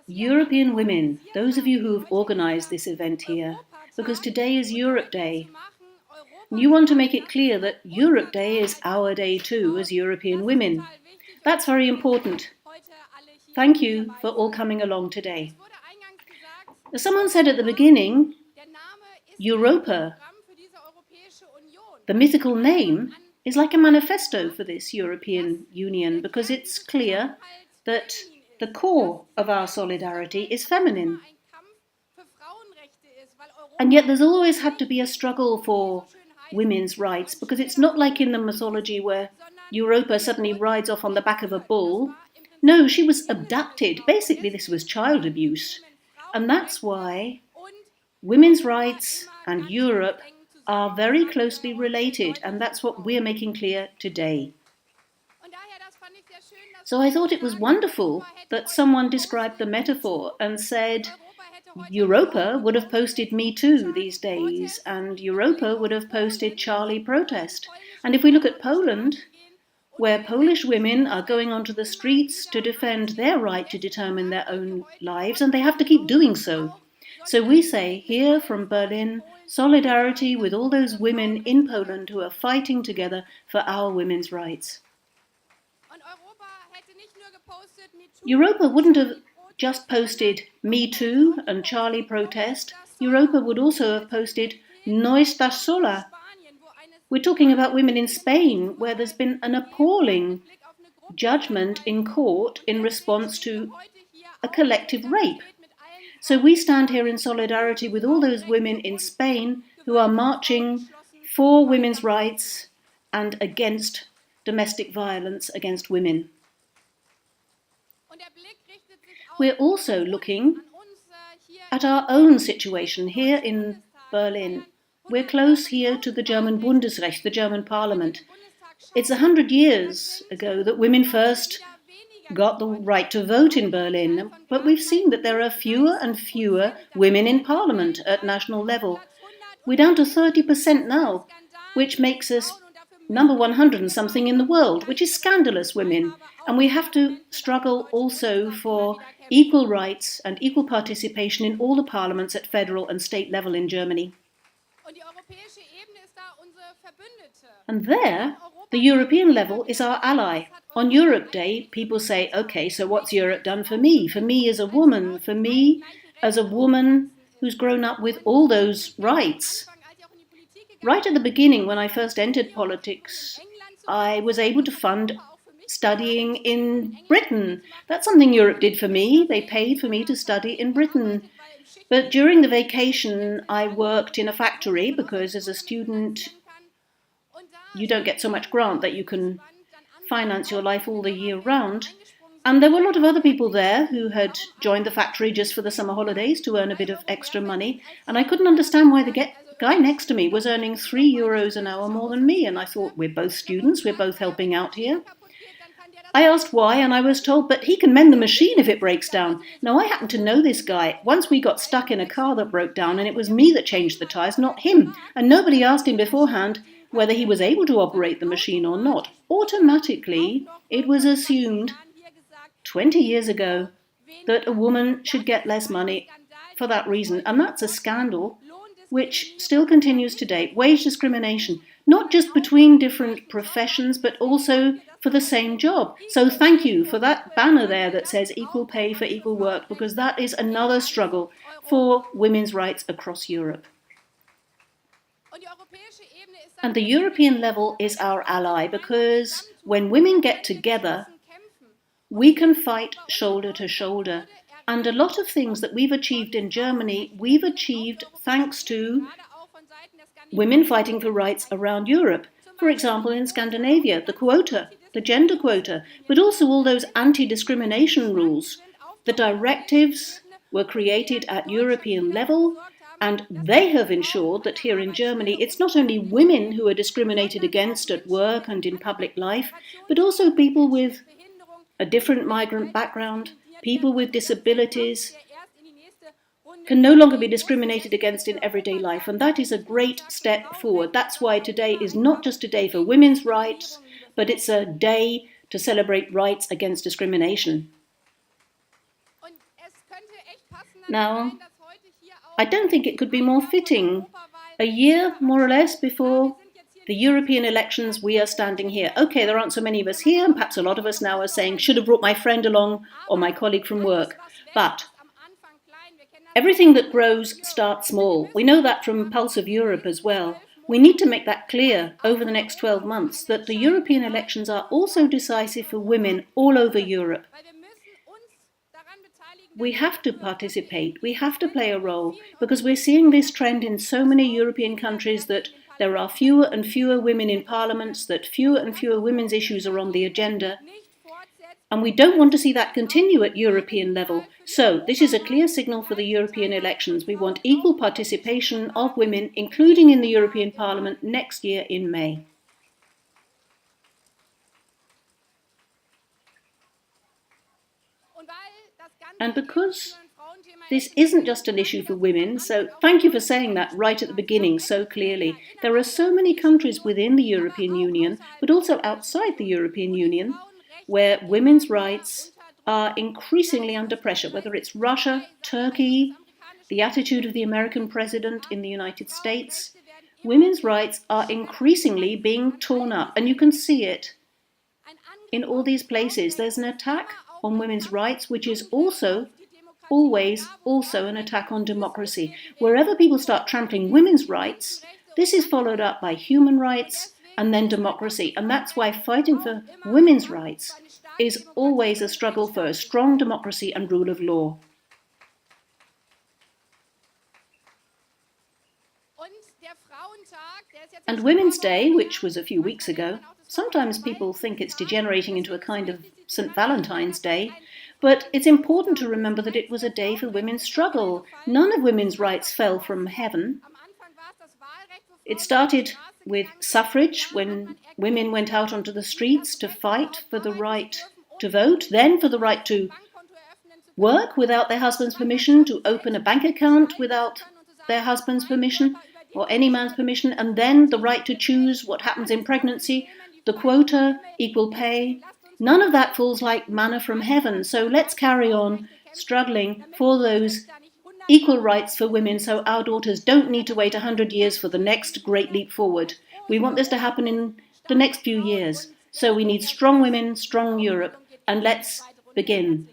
European women, those of you who have organised this event here, because today is Europe Day. And you want to make it clear that Europe Day is our day too as European women. That's very important. Thank you for all coming along today. As someone said at the beginning, Europa, the mythical name, is like a manifesto for this European Union because it's clear that the core of our solidarity is feminine. And yet there's always had to be a struggle for women's rights because it's not like in the mythology where Europa suddenly rides off on the back of a bull. No, she was abducted. Basically, this was child abuse. And that's why women's rights and Europe are very closely related, and that's what we're making clear today. So I thought it was wonderful that someone described the metaphor and said Europa would have posted Me Too these days, and Europa would have posted Charlie Protest. And if we look at Poland, where Polish women are going onto the streets to defend their right to determine their own lives, and they have to keep doing so. So we say here from Berlin, solidarity with all those women in Poland who are fighting together for our women's rights. Europa wouldn't have just posted Me Too and Charlie Protest. Europa would also have posted No estás sola. We're talking about women in Spain, where there's been an appalling judgment in court in response to a collective rape. So we stand here in solidarity with all those women in Spain who are marching for women's rights and against domestic violence against women. We're also looking at our own situation here in Berlin. We're close here to the German Bundesrecht, the German Parliament. It's 100 years ago that women first got the right to vote in Berlin, but we've seen that there are fewer and fewer women in Parliament at national level. We're down to 30% now, which makes us number 100 and something in the world, which is scandalous, women. And we have to struggle also for equal rights and equal participation in all the parliaments at federal and state level in Germany. And there, the European level is our ally. On Europe Day, people say, okay, so what's Europe done for me? For me as a woman, for me as a woman who's grown up with all those rights. Right at the beginning, when I first entered politics, I was able to fund studying in Britain. That's something Europe did for me. They paid for me to study in Britain. But during the vacation, I worked in a factory because as a student, you don't get so much grant that you can finance your life all the year round. And there were a lot of other people there who had joined the factory just for the summer holidays to earn a bit of extra money. And I couldn't understand why the guy next to me was earning €3 an hour more than me. And I thought, we're both students, we're both helping out here. I asked why, and I was told, but he can mend the machine if it breaks down. Now, I happen to know this guy. Once we got stuck in a car that broke down, and it was me that changed the tyres, not him. And nobody asked him beforehand whether he was able to operate the machine or not. Automatically, it was assumed 20 years ago that a woman should get less money for that reason. And that's a scandal which still continues today. Wage discrimination, not just between different professions, but also for the same job. So thank you for that banner there that says equal pay for equal work, because that is another struggle for women's rights across Europe. And the European level is our ally because when women get together, we can fight shoulder to shoulder. And a lot of things that we've achieved in Germany, we've achieved thanks to women fighting for rights around Europe. For example, in Scandinavia, the quota, the gender quota, but also all those anti-discrimination rules. The directives were created at European level, and they have ensured that here in Germany, it's not only women who are discriminated against at work and in public life, but also people with a different migrant background, people with disabilities, can no longer be discriminated against in everyday life. And that is a great step forward. That's why today is not just a day for women's rights, but it's a day to celebrate rights against discrimination. Now, I don't think it could be more fitting. A year, more or less, before the European elections, we are standing here. Okay, there aren't so many of us here, and perhaps a lot of us now are saying, should have brought my friend along or my colleague from work. But everything that grows starts small. We know that from Pulse of Europe as well. We need to make that clear over the next 12 months, that the European elections are also decisive for women all over Europe. We have to participate, we have to play a role, because we're seeing this trend in so many European countries that there are fewer and fewer women in parliaments, that fewer and fewer women's issues are on the agenda. And we don't want to see that continue at European level. So this is a clear signal for the European elections. We want equal participation of women, including in the European Parliament, next year in May. And because this isn't just an issue for women, so thank you for saying that right at the beginning so clearly. There are so many countries within the European Union, but also outside the European Union, where women's rights are increasingly under pressure, whether it's Russia, Turkey, the attitude of the American president in the United States. Women's rights are increasingly being torn up, and you can see it in all these places. There's an attack on women's rights, which is always also an attack on democracy. Wherever people start trampling women's rights, this is followed up by human rights and then democracy. And that's why fighting for women's rights is always a struggle for a strong democracy and rule of law. And Women's Day, which was a few weeks ago, sometimes people think it's degenerating into a kind of St. Valentine's Day, but it's important to remember that it was a day for women's struggle. None of women's rights fell from heaven. It started with suffrage, when women went out onto the streets to fight for the right to vote, then for the right to work without their husband's permission, to open a bank account without their husband's permission, or any man's permission, and then the right to choose what happens in pregnancy, the quota, equal pay. None of that falls like manna from heaven, so let's carry on struggling for those equal rights for women so our daughters don't need to wait 100 years for the next great leap forward. We want this to happen in the next few years. So we need strong women, strong Europe, and let's begin.